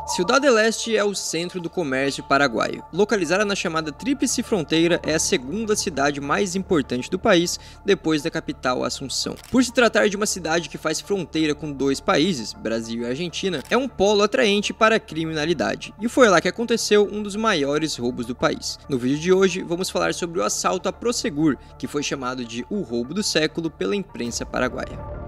Ciudad del Este é o centro do comércio paraguaio. Localizada na chamada Tríplice Fronteira, é a segunda cidade mais importante do país, depois da capital Assunção. Por se tratar de uma cidade que faz fronteira com dois países, Brasil e Argentina, é um polo atraente para a criminalidade. E foi lá que aconteceu um dos maiores roubos do país. No vídeo de hoje, vamos falar sobre o assalto a Prosegur, que foi chamado de o roubo do século pela imprensa paraguaia.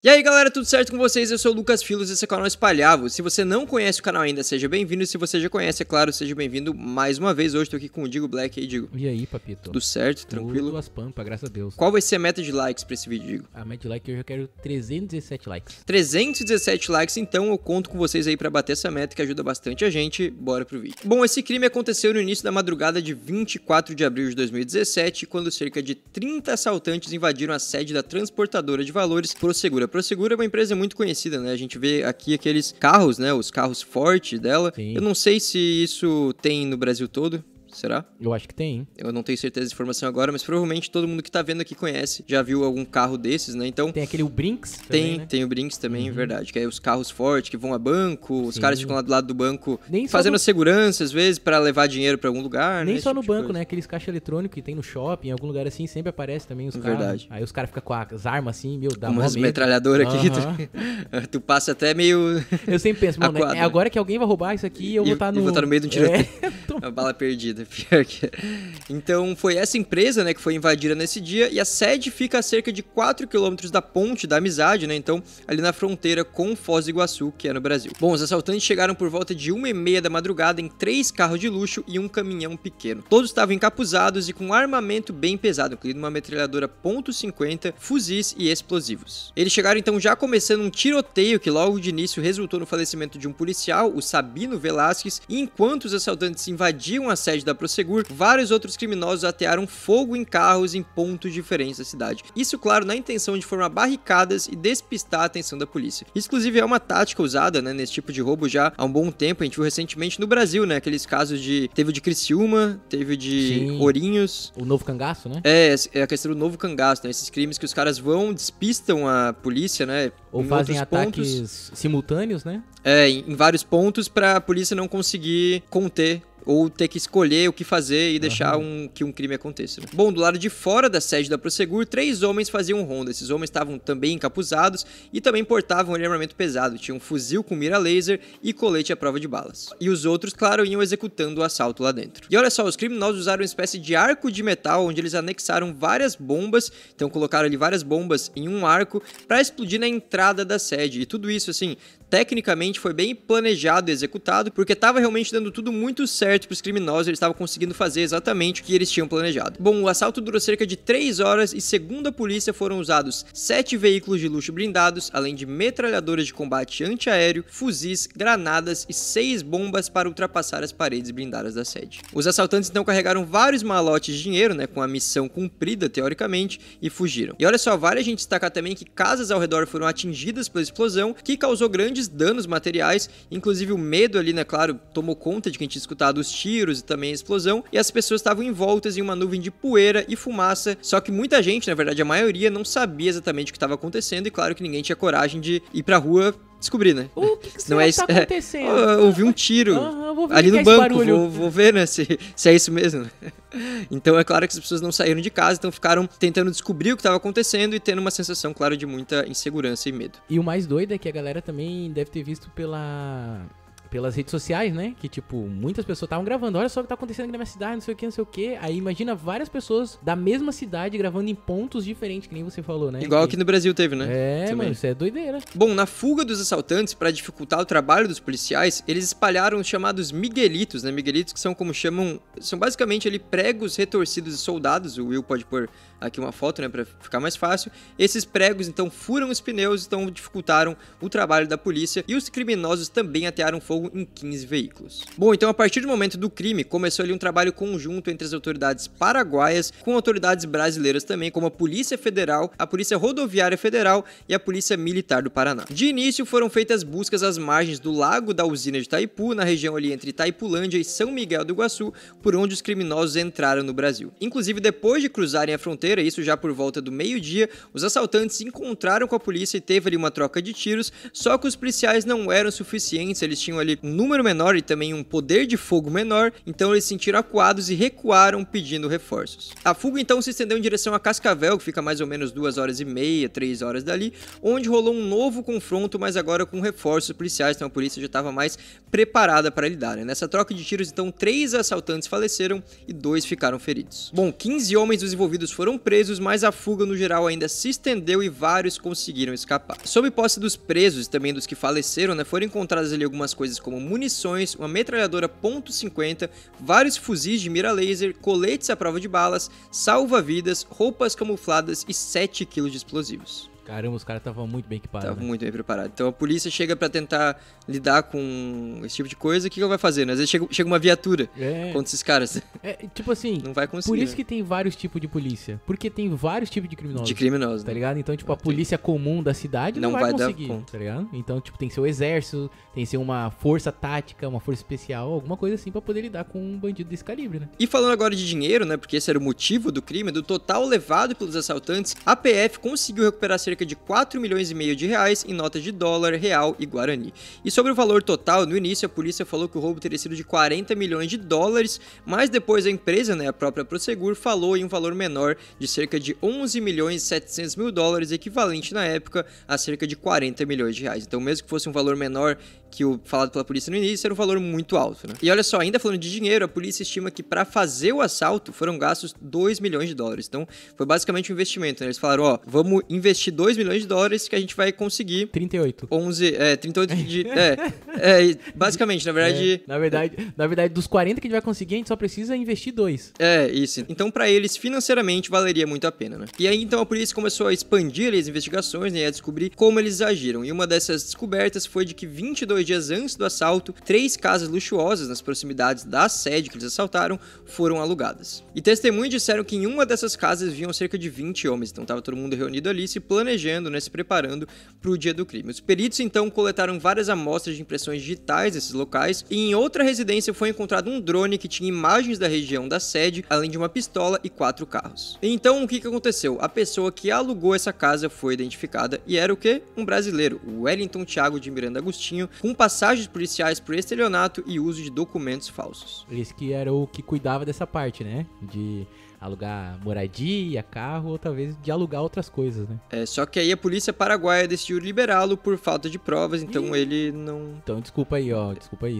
E aí galera, tudo certo com vocês? Eu sou o Lucas Filos e esse é o canal Espalhavo. Se você não conhece o canal ainda, seja bem-vindo. E se você já conhece, é claro, seja bem-vindo mais uma vez. Hoje tô aqui com o Digo Black. E aí, Digo? E aí, papito? Tudo certo? Tranquilo? Tudo as pampas, graças a Deus. Qual vai ser a meta de likes pra esse vídeo, Digo? A meta de like eu já quero 317 likes. 317 likes, então eu conto com vocês aí pra bater essa meta que ajuda bastante a gente. Bora pro vídeo. Bom, esse crime aconteceu no início da madrugada de 24 de abril de 2017, quando cerca de 30 assaltantes invadiram a sede da transportadora de valores Prosegur. A Prosegur é uma empresa muito conhecida, né? A gente vê aqui aqueles carros, né? Os carros fortes dela. Sim. Eu não sei se isso tem no Brasil todo. Será? Eu acho que tem, hein? Eu não tenho certeza de informação agora, mas provavelmente todo mundo que tá vendo aqui conhece, já viu algum carro desses, né? Então tem aquele o Brinks tem, também, né? Tem o Brinks também, é verdade. Que é os carros fortes que vão a banco, os Sim. caras ficam lá do lado do banco Nem fazendo no... segurança, às vezes, pra levar dinheiro pra algum lugar, Nem né? só Esse no tipo de banco, coisa. né? Aqueles caixas eletrônicos que tem no shopping, em algum lugar assim, sempre aparece também os carros. Verdade. Aí os caras ficam com as armas assim, meu, dá umas medo. metralhadoras aqui, tu passa até meio... Eu sempre penso, mano, é agora que alguém vai roubar isso aqui e eu vou estar no... vou estar no meio do tiroteio. É. A bala perdida, pior que... Então foi essa empresa, né, que foi invadida nesse dia, e a sede fica a cerca de 4 km da Ponte da Amizade, né, então ali na fronteira com Foz do Iguaçu, que é no Brasil. Bom, os assaltantes chegaram por volta de 1h30 da madrugada em 3 carros de luxo e um caminhão pequeno. Todos estavam encapuzados e com armamento bem pesado, incluindo uma metralhadora .50, fuzis e explosivos. Eles chegaram então já começando um tiroteio que logo de início resultou no falecimento de um policial, o Sabino Velasquez, e enquanto os assaltantes invadiam a sede da Prosegur, vários outros criminosos atearam fogo em carros em pontos diferentes da cidade. Isso, claro, na intenção de formar barricadas e despistar a atenção da polícia. Isso, inclusive, é uma tática usada, né, nesse tipo de roubo já há um bom tempo. A gente viu recentemente no Brasil, né, aqueles casos de... Teve o de Criciúma, teve o de Sim. Ourinhos. O novo cangaço, né? É a questão do novo cangaço, né, esses crimes que os caras vão, despistam a polícia, né, ou fazem ataques simultâneos, né? Em vários pontos pra a polícia não conseguir conter ou ter que escolher o que fazer e deixar que um crime aconteça. Né? Bom, do lado de fora da sede da Prosegur, 3 homens faziam ronda. Esses homens estavam também encapuzados e também portavam armamento pesado. Tinham um fuzil com mira laser e colete à prova de balas. E os outros, claro, iam executando o assalto lá dentro. E olha só, os criminosos usaram uma espécie de arco de metal, onde eles anexaram várias bombas. Então colocaram ali várias bombas em um arco para explodir na entrada da sede. E tudo isso, assim, tecnicamente foi bem planejado e executado, porque estava realmente dando tudo muito certo para os criminosos, eles estavam conseguindo fazer exatamente o que eles tinham planejado. Bom, o assalto durou cerca de 3 horas e, segundo a polícia, foram usados 7 veículos de luxo blindados, além de metralhadoras de combate antiaéreo, fuzis, granadas e 6 bombas para ultrapassar as paredes blindadas da sede. Os assaltantes então carregaram vários malotes de dinheiro, né, com a missão cumprida teoricamente, e fugiram. E olha só, vale a gente destacar também que casas ao redor foram atingidas pela explosão, que causou grandes danos materiais, inclusive o medo ali, né, claro, tomou conta de quem tinha escutado os tiros e também a explosão, e as pessoas estavam envoltas em uma nuvem de poeira e fumaça, só que muita gente, na verdade a maioria, não sabia exatamente o que estava acontecendo, e claro que ninguém tinha coragem de ir pra rua descobrir, né? O que não é tá acontecendo? Eu ouvi um tiro ali no banco, vou ver, né, se é isso mesmo. Então é claro que as pessoas não saíram de casa, então ficaram tentando descobrir o que estava acontecendo e tendo uma sensação, claro, de muita insegurança e medo. E o mais doido é que a galera também deve ter visto pelas redes sociais, né? Que, tipo, muitas pessoas estavam gravando. Olha só o que tá acontecendo aqui na minha cidade, não sei o que, não sei o que. Aí imagina várias pessoas da mesma cidade gravando em pontos diferentes, que nem você falou, né? Igual aqui no Brasil teve, né? É, também. mano, isso é doideira. Bom, na fuga dos assaltantes, para dificultar o trabalho dos policiais, eles espalharam os chamados miguelitos, né? Miguelitos que são como chamam... São basicamente ali pregos retorcidos de soldados. O Will pode pôr aqui uma foto, né? Pra ficar mais fácil. Esses pregos, então, furam os pneus, então dificultaram o trabalho da polícia. E os criminosos também atearam fogo em 15 veículos. Bom, então a partir do momento do crime, começou ali um trabalho conjunto entre as autoridades paraguaias com autoridades brasileiras também, como a Polícia Federal, a Polícia Rodoviária Federal e a Polícia Militar do Paraná. De início foram feitas buscas às margens do lago da usina de Itaipu, na região ali entre Itaipulândia e São Miguel do Iguaçu, por onde os criminosos entraram no Brasil. Inclusive, depois de cruzarem a fronteira, fronteira, isso já por volta do meio-dia, os assaltantes se encontraram com a polícia e teve ali uma troca de tiros, só que os policiais não eram suficientes, eles tinham ali um número menor e também um poder de fogo menor, então eles se sentiram acuados e recuaram pedindo reforços. A fuga então se estendeu em direção a Cascavel, que fica mais ou menos 2h30, 3 horas dali, onde rolou um novo confronto, mas agora com reforços policiais, então a polícia já estava mais preparada para lidar, né? Nessa troca de tiros, então, 3 assaltantes faleceram e 2 ficaram feridos. Bom, 15 homens dos envolvidos foram presos, mas a fuga no geral ainda se estendeu e vários conseguiram escapar. Sob posse dos presos e também dos que faleceram, né, foram encontradas ali algumas coisas como munições, uma metralhadora .50, vários fuzis de mira laser, coletes à prova de balas, salva-vidas, roupas camufladas e 7 kg de explosivos. Caramba, os caras estavam muito bem equipados. Estavam muito bem preparados. Então a polícia chega pra tentar lidar com esse tipo de coisa, o que ela vai fazer? Né? Às vezes chega uma viatura contra esses caras. Tipo assim, não vai conseguir. Por isso que tem vários tipos de polícia. Porque tem vários tipos de criminosos. De criminosos, tá ligado? Então, tipo, a polícia comum da cidade não vai conseguir, tá ligado? Então, tipo, tem que ser o exército, tem que ser uma força tática, uma força especial, alguma coisa assim pra poder lidar com um bandido desse calibre, né? E falando agora de dinheiro, né? Porque esse era o motivo do crime, do total levado pelos assaltantes, a PF conseguiu recuperar cerca de 4,5 milhões de reais em notas de dólar, real e guarani. E sobre o valor total, no início a polícia falou que o roubo teria sido de 40 milhões de dólares, mas depois a empresa, né, a própria Prosegur, falou em um valor menor de cerca de 11 milhões e 700 mil dólares, equivalente na época a cerca de 40 milhões de reais. Então, mesmo que fosse um valor menor que o falado pela polícia no início, era um valor muito alto, né? E olha só, ainda falando de dinheiro, a polícia estima que para fazer o assalto foram gastos 2 milhões de dólares. Então, foi basicamente um investimento, né? Eles falaram, ó, vamos investir 2 milhões de dólares que a gente vai conseguir 38. 38 de... basicamente, na verdade... Na verdade, dos 40 que a gente vai conseguir, a gente só precisa investir 2. Isso. Então, para eles, financeiramente, valeria muito a pena, né? E aí, então, a polícia começou a expandir as investigações, né, e a descobrir como eles agiram. E uma dessas descobertas foi de que 22 dias antes do assalto, 3 casas luxuosas nas proximidades da sede que eles assaltaram foram alugadas. E testemunhas disseram que em uma dessas casas viviam cerca de 20 homens, então estava todo mundo reunido ali, se planejando, né, se preparando para o dia do crime. Os peritos então coletaram várias amostras de impressões digitais nesses locais, e em outra residência foi encontrado um drone que tinha imagens da região da sede, além de uma pistola e 4 carros. E então o que aconteceu? A pessoa que alugou essa casa foi identificada e era o quê? Um brasileiro, o Wellington Thiago de Miranda Agostinho, com passagens policiais por estelionato e uso de documentos falsos. Esse que era o que cuidava dessa parte, né? De alugar moradia, carro, ou talvez de alugar outras coisas, né? Só que aí a polícia paraguaia decidiu liberá-lo por falta de provas, então ele não... Então desculpa aí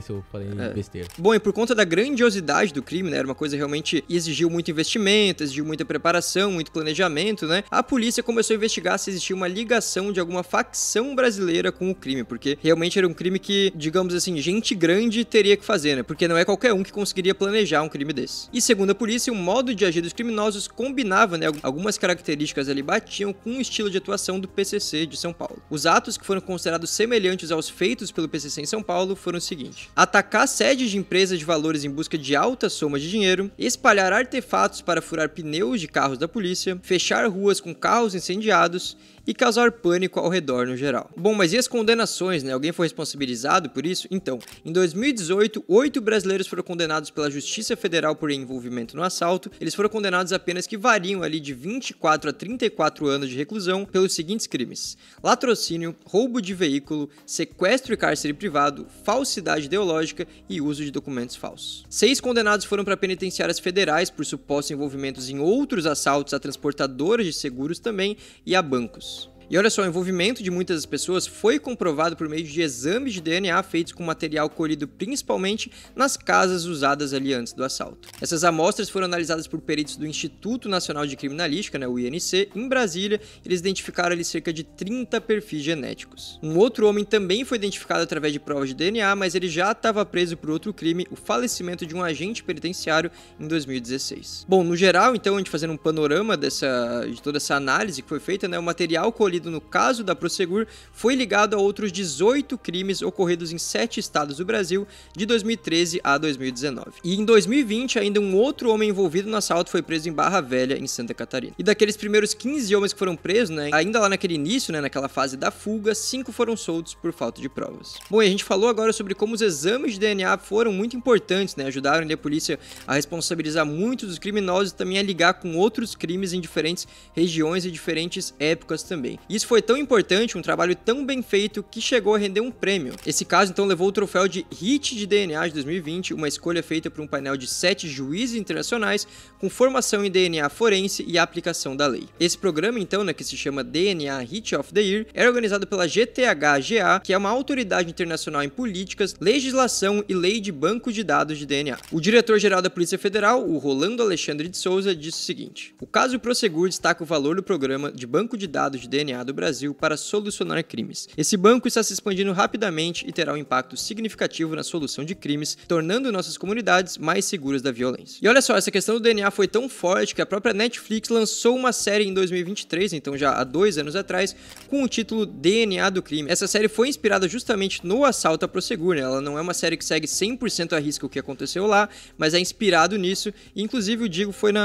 se eu falei besteira. Bom, e por conta da grandiosidade do crime, né, era uma coisa que realmente exigiu muito investimento, exigiu muita preparação, muito planejamento, né? A polícia começou a investigar se existia uma ligação de alguma facção brasileira com o crime, porque realmente era um crime que, digamos assim, gente grande teria que fazer, né? Porque não é qualquer um que conseguiria planejar um crime desse. E segundo a polícia, o modo de agir dos criminosos combinava, né, algumas características ali batiam com o estilo de atuação do PCC de São Paulo. Os atos que foram considerados semelhantes aos feitos pelo PCC em São Paulo foram os seguintes: atacar sedes de empresas de valores em busca de altas somas de dinheiro, espalhar artefatos para furar pneus de carros da polícia, fechar ruas com carros incendiados e causar pânico ao redor no geral. Bom, mas e as condenações, né? Alguém foi responsabilizado por isso? Então, em 2018, 8 brasileiros foram condenados pela Justiça Federal por envolvimento no assalto. Eles foram condenados a penas que variam ali de 24 a 34 anos de reclusão pelos seguintes crimes: latrocínio, roubo de veículo, sequestro e cárcere privado, falsidade ideológica e uso de documentos falsos. 6 condenados foram para penitenciárias federais por supostos envolvimentos em outros assaltos a transportadoras de seguros também e a bancos. E olha só, o envolvimento de muitas pessoas foi comprovado por meio de exames de DNA feitos com material colhido principalmente nas casas usadas ali antes do assalto. Essas amostras foram analisadas por peritos do Instituto Nacional de Criminalística, né, o INC, em Brasília. Eles identificaram ali cerca de 30 perfis genéticos. Um outro homem também foi identificado através de provas de DNA, mas ele já estava preso por outro crime, o falecimento de um agente penitenciário em 2016. Bom, no geral, então, a gente fazendo um panorama de toda essa análise que foi feita, né, o material colhido inserido no caso da Prosegur foi ligado a outros 18 crimes ocorridos em 7 estados do Brasil de 2013 a 2019. E em 2020, ainda um outro homem envolvido no assalto foi preso em Barra Velha, em Santa Catarina. E daqueles primeiros 15 homens que foram presos, né, ainda lá naquele início, né, naquela fase da fuga, 5 foram soltos por falta de provas. Bom, e a gente falou agora sobre como os exames de DNA foram muito importantes, né, ajudaram a polícia a responsabilizar muitos dos criminosos e também a ligar com outros crimes em diferentes regiões e diferentes épocas também. Isso foi tão importante, um trabalho tão bem feito, que chegou a render um prêmio. Esse caso, então, levou o troféu de Hit de DNA de 2020, uma escolha feita por um painel de 7 juízes internacionais com formação em DNA forense e aplicação da lei. Esse programa, então, né, que se chama DNA Hit of the Year, é organizado pela GTH-GA, que é uma autoridade internacional em políticas, legislação e lei de bancos de dados de DNA. O diretor-geral da Polícia Federal, o Rolando Alexandre de Souza, disse o seguinte: o caso Prosegur destaca o valor do programa de banco de dados de DNA do Brasil para solucionar crimes. Esse banco está se expandindo rapidamente e terá um impacto significativo na solução de crimes, tornando nossas comunidades mais seguras da violência. E olha só, essa questão do DNA foi tão forte que a própria Netflix lançou uma série em 2023, então já há 2 anos atrás, com o título DNA do Crime. Essa série foi inspirada justamente no assalto à Prosegur, né? Ela não é uma série que segue 100% à risca o que aconteceu lá, mas é inspirado nisso. E, inclusive, o Digo foi no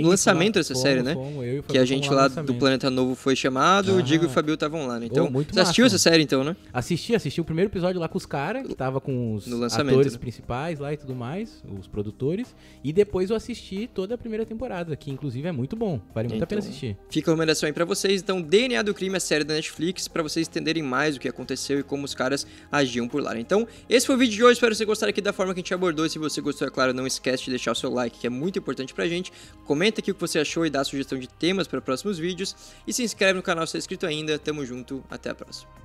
lançamento dessa série, né? Que a gente lá do Planeta Novo foi chamado, o Digo e o Fabio estavam lá, né? Então, você assistiu essa série, então, né? Assisti o primeiro episódio lá com os caras, que tava com os atores principais lá e tudo mais, os produtores. E depois eu assisti toda a primeira temporada, que inclusive é muito bom. Vale muito a pena assistir. Fica a recomendação aí pra vocês. Então, DNA do Crime, a série da Netflix, pra vocês entenderem mais o que aconteceu e como os caras agiam por lá. Então, esse foi o vídeo de hoje. Espero que você gostar aqui da forma que a gente abordou. Se você gostou, é claro, não esquece de deixar o seu like, que é muito importante pra gente. Comenta aqui o que você achou e dá sugestão de temas para próximos vídeos. E se inscreve no canal se não é inscrito ainda. Tamo junto, até a próxima.